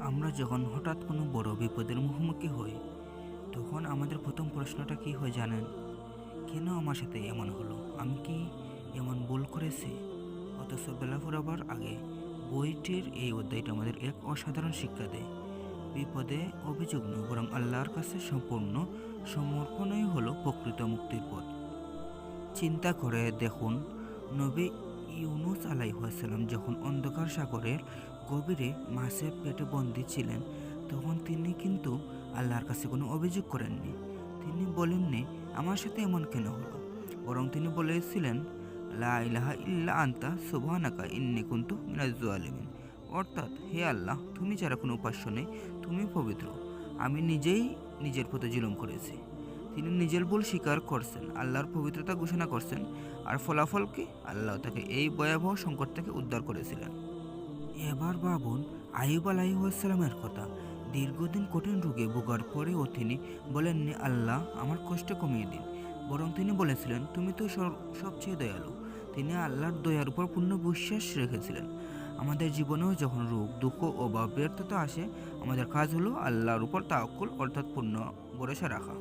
আমরা যখন হঠাৎ কোনো বড় বিপদের মুখোমুখি হই, তখন আমাদের প্রথম প্রশ্নটা কী হয় জানেন? কেন আমার সাথে এমন হলো? আমি কি এমন ভুল করেছি? অথচ বেলা ফুরাবার আগে বইটির এই অধ্যায়টা আমাদের এক অসাধারণ শিক্ষা দেয়। বিপদে অভিযোগ নয়, বরং আল্লাহর কাছে সম্পূর্ণ সমর্পণই হলো প্রকৃত মুক্তির পথ। চিন্তা করে দেখুন, নবী ইউনুস আলাইহিসসালাম যখন অন্ধকার সাগরের গভীরে মাছের পেটে বন্দী ছিলেন, তখন তিনি কিন্তু আল্লাহর কাছে কোনো অভিযোগ করেননি। তিনি বলেননি আমার সাথে এমন কেন হলো, বরং তিনি বলেছিলেন লা ইলাহা ইল্লা আনতা সুবহানাকা ইন্নী কুনতু মিনাজ জালিমিন। অর্থাৎ, হে আল্লাহ, তুমি ছাড়া কোনো উপাস্য নেই, তুমি পবিত্র, আমি নিজেই নিজের প্রতি জুলুম করেছি। তিনি নিজের ভুল স্বীকার করছেন, আল্লাহর পবিত্রতা ঘোষণা করছেন, আর ফলাফল কি? আল্লাহ তাকে এই ভয়াবহ সংকট থেকে উদ্ধার করেছিলেন। এবার ভাবুন আইয়ুব আলাইহিসসালামের কথা। দীর্ঘদিন কঠিন রোগে ভোগার পরেও তিনি বলেননি আল্লাহ আমার কষ্ট কমিয়ে দিন, বরং তিনি বলেছিলেন তুমি তো সবচেয়ে দয়ালু। তিনি আল্লাহর দয়ার উপর পূর্ণ বিশ্বাস রেখেছিলেন। আমাদের জীবনেও যখন রোগ, দুঃখ, অভাব, ব্যর্থতা আসে, আমাদের কাজ হলো আল্লাহর উপর তাওয়াক্কুল অর্থাৎ পূর্ণ ভরসা রাখা।